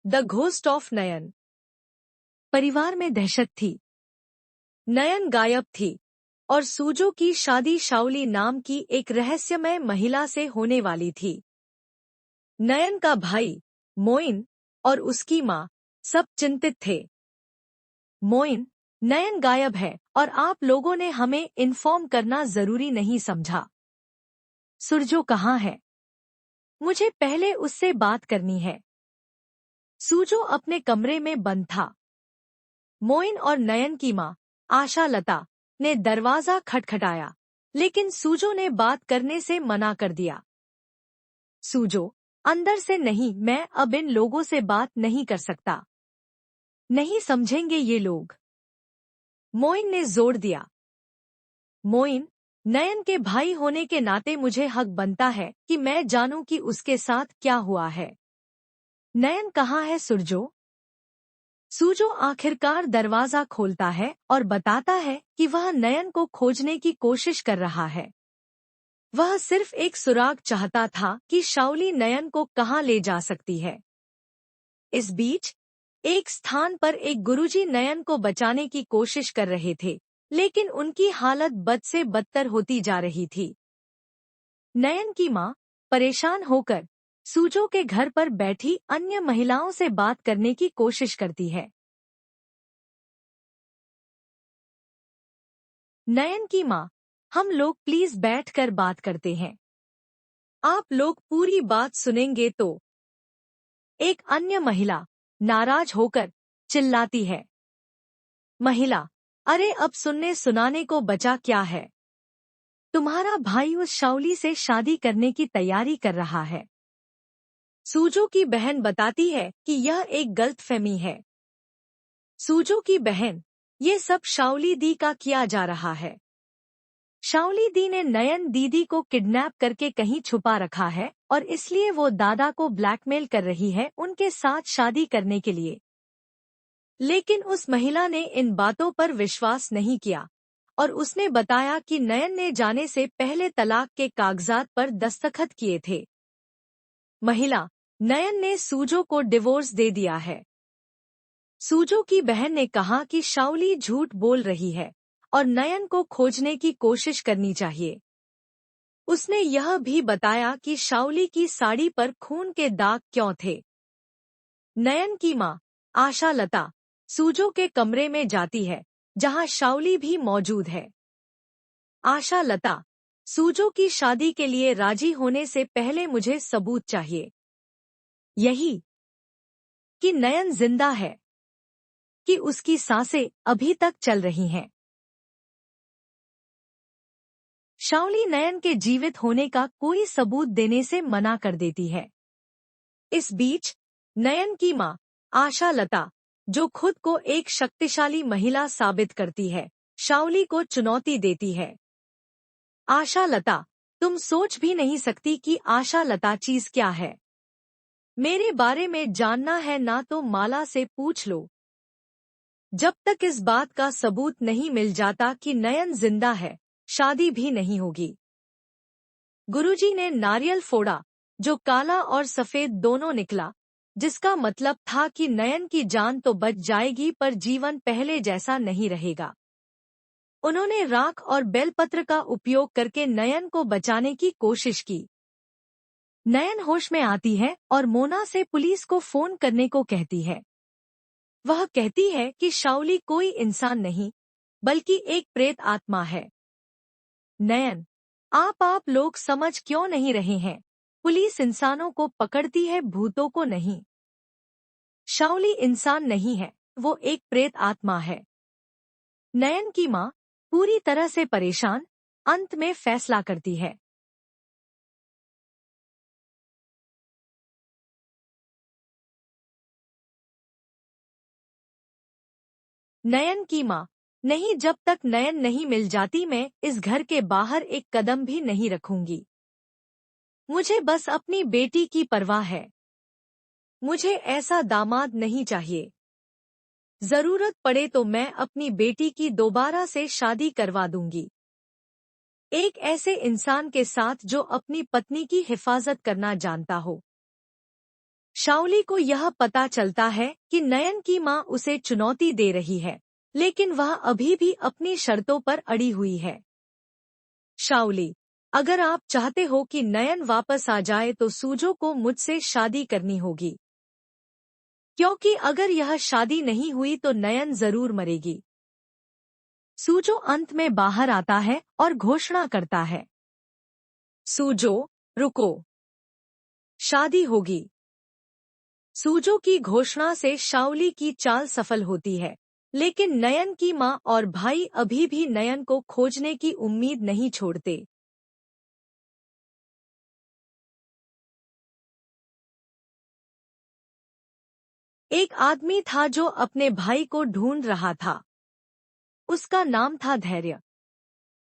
The ghost of नयन। परिवार में दहशत थी। नयन गायब थी और सूजो की शादी शाओली नाम की एक रहस्यमय महिला से होने वाली थी। नयन का भाई मोइन और उसकी माँ सब चिंतित थे। मोइन, नयन गायब है और आप लोगों ने हमें इन्फॉर्म करना जरूरी नहीं समझा। सुरजो कहाँ है? मुझे पहले उससे बात करनी है। सूजो अपने कमरे में बंद था। मोइन और नयन की माँ आशा लता ने दरवाजा खटखटाया, लेकिन सूजो ने बात करने से मना कर दिया। सूजो, अंदर से नहीं, मैं अब इन लोगों से बात नहीं कर सकता। नहीं समझेंगे ये लोग, मोइन ने जोर दिया। मोइन, नयन के भाई होने के नाते मुझे हक बनता है कि मैं जानूं कि उसके साथ क्या हुआ है। नयन कहाँ है सुरजो? सूजो आखिरकार दरवाजा खोलता है और बताता है कि वह नयन को खोजने की कोशिश कर रहा है। वह सिर्फ एक सुराग चाहता था कि शाओली नयन को कहाँ ले जा सकती है। इस बीच एक स्थान पर एक गुरुजी नयन को बचाने की कोशिश कर रहे थे, लेकिन उनकी हालत बद से बदतर होती जा रही थी। नयन की माँ परेशान होकर सूजो के घर पर बैठी अन्य महिलाओं से बात करने की कोशिश करती है। नयन की माँ, हम लोग प्लीज बैठकर बात करते हैं। आप लोग पूरी बात सुनेंगे तो? एक अन्य महिला नाराज होकर चिल्लाती है। महिला, अरे अब सुनने सुनाने को बचा क्या है? तुम्हारा भाई उस शाओली से शादी करने की तैयारी कर रहा है। सूजो की बहन बताती है कि यह एक गलतफहमी है। सूजो की बहन, ये सब शाओली दी का किया जा रहा है। शाओली दी ने नयन दीदी को किडनैप करके कहीं छुपा रखा है और इसलिए वो दादा को ब्लैकमेल कर रही है उनके साथ शादी करने के लिए। लेकिन उस महिला ने इन बातों पर विश्वास नहीं किया और उसने बताया कि नयन ने जाने से पहले तलाक के कागजात पर दस्तखत किए थे। महिला, नयन ने सूजो को डिवोर्स दे दिया है। सूजो की बहन ने कहा कि शाओली झूठ बोल रही है और नयन को खोजने की कोशिश करनी चाहिए। उसने यह भी बताया कि शाओली की साड़ी पर खून के दाग क्यों थे। नयन की माँ आशा लता सूजो के कमरे में जाती है, जहां शाओली भी मौजूद है। आशा लता, सूजो की शादी के लिए राजी होने से पहले मुझे सबूत चाहिए। यही कि नयन जिंदा है, कि उसकी सांसें अभी तक चल रही हैं। शाओली नयन के जीवित होने का कोई सबूत देने से मना कर देती है। इस बीच नयन की माँ आशा लता, जो खुद को एक शक्तिशाली महिला साबित करती है, शाओली को चुनौती देती है। आशा लता, तुम सोच भी नहीं सकती कि आशा लता चीज क्या है। मेरे बारे में जानना है ना तो माला से पूछ लो। जब तक इस बात का सबूत नहीं मिल जाता कि नयन जिंदा है, शादी भी नहीं होगी। गुरुजी ने नारियल फोड़ा, जो काला और सफेद दोनों निकला, जिसका मतलब था कि नयन की जान तो बच जाएगी पर जीवन पहले जैसा नहीं रहेगा। उन्होंने राख और बेलपत्र का उपयोग करके नयन को बचाने की कोशिश की। नयन होश में आती है और मोना से पुलिस को फोन करने को कहती है। वह कहती है कि शाओली कोई इंसान नहीं, बल्कि एक प्रेत आत्मा है। नयन, आप लोग समझ क्यों नहीं रहे हैं? पुलिस इंसानों को पकड़ती है, भूतों को नहीं। शाओली इंसान नहीं है, वो एक प्रेत आत्मा है। नयन की माँ पूरी तरह से परेशान अंत में फैसला करती है। नयन की माँ, नहीं, जब तक नयन नहीं मिल जाती मैं इस घर के बाहर एक कदम भी नहीं रखूंगी। मुझे बस अपनी बेटी की परवाह है। मुझे ऐसा दामाद नहीं चाहिए। जरूरत पड़े तो मैं अपनी बेटी की दोबारा से शादी करवा दूंगी। एक ऐसे इंसान के साथ जो अपनी पत्नी की हिफाजत करना जानता हो। शाओली को यह पता चलता है कि नयन की मां उसे चुनौती दे रही है, लेकिन वह अभी भी अपनी शर्तों पर अड़ी हुई है। शाओली, अगर आप चाहते हो कि नयन वापस आ जाए तो सूजो को मुझसे शादी करनी होगी, क्योंकि अगर यह शादी नहीं हुई तो नयन जरूर मरेगी। सूजो अंत में बाहर आता है और घोषणा करता है, सूजो, रुको, शादी होगी। सूजो की घोषणा से शाओली की चाल सफल होती है, लेकिन नयन की मां और भाई अभी भी नयन को खोजने की उम्मीद नहीं छोड़ते। एक आदमी था जो अपने भाई को ढूंढ रहा था। उसका नाम था धैर्य।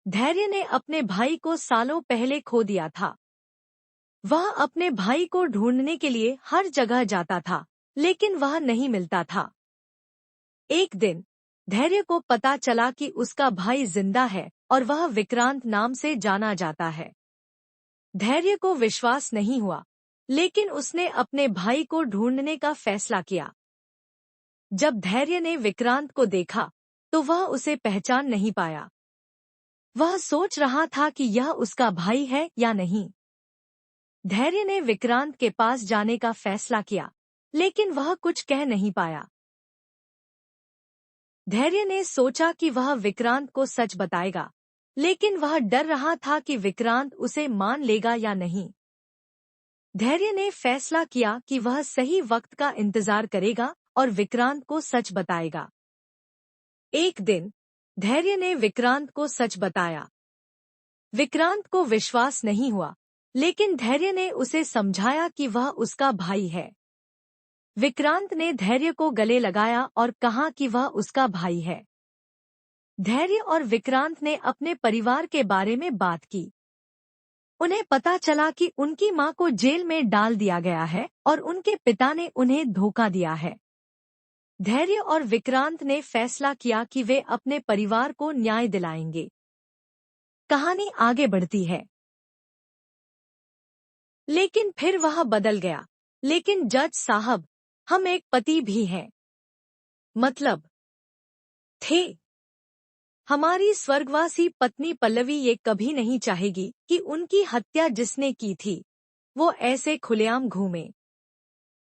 धैर्य ने अपने भाई को सालों पहले खो दिया था। वह अपने भाई को ढूंढने के लिए हर जगह जाता था, लेकिन वह नहीं मिलता था। एक दिन धैर्य को पता चला कि उसका भाई जिंदा है और वह विक्रांत नाम से जाना जाता है। धैर्य को विश्वास नहीं हुआ, लेकिन उसने अपने भाई को ढूंढने का फैसला किया। जब धैर्य ने विक्रांत को देखा तो वह उसे पहचान नहीं पाया। वह सोच रहा था कि यह उसका भाई है या नहीं। धैर्य ने विक्रांत के पास जाने का फैसला किया, लेकिन वह कुछ कह नहीं पाया। धैर्य ने सोचा कि वह विक्रांत को सच बताएगा, लेकिन वह डर रहा था कि विक्रांत उसे मान लेगा या नहीं। धैर्य ने फैसला किया कि वह सही वक्त का इंतजार करेगा और विक्रांत को सच बताएगा। एक दिन धैर्य ने विक्रांत को सच बताया। विक्रांत को विश्वास नहीं हुआ, लेकिन धैर्य ने उसे समझाया कि वह उसका भाई है। विक्रांत ने धैर्य को गले लगाया और कहा कि वह उसका भाई है। धैर्य और विक्रांत ने अपने परिवार के बारे में बात की। उन्हें पता चला कि उनकी मां को जेल में डाल दिया गया है और उनके पिता ने उन्हें धोखा दिया है। धैर्य और विक्रांत ने फैसला किया कि वे अपने परिवार को न्याय दिलाएंगे। कहानी आगे बढ़ती है, लेकिन फिर वह बदल गया। लेकिन जज साहब, हम एक पति भी हैं। मतलब थे। हमारी स्वर्गवासी पत्नी पल्लवी ये कभी नहीं चाहेगी कि उनकी हत्या जिसने की थी वो ऐसे खुलेआम घूमे।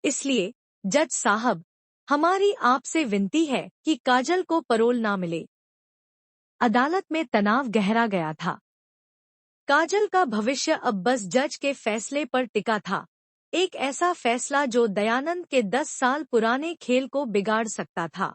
इसलिए जज साहब, हमारी आपसे विनती है कि काजल को पैरोल ना मिले। अदालत में तनाव गहरा गया था। काजल का भविष्य अब बस जज के फैसले पर टिका था। एक ऐसा फैसला जो दयानंद के 10 साल पुराने खेल को बिगाड़ सकता था।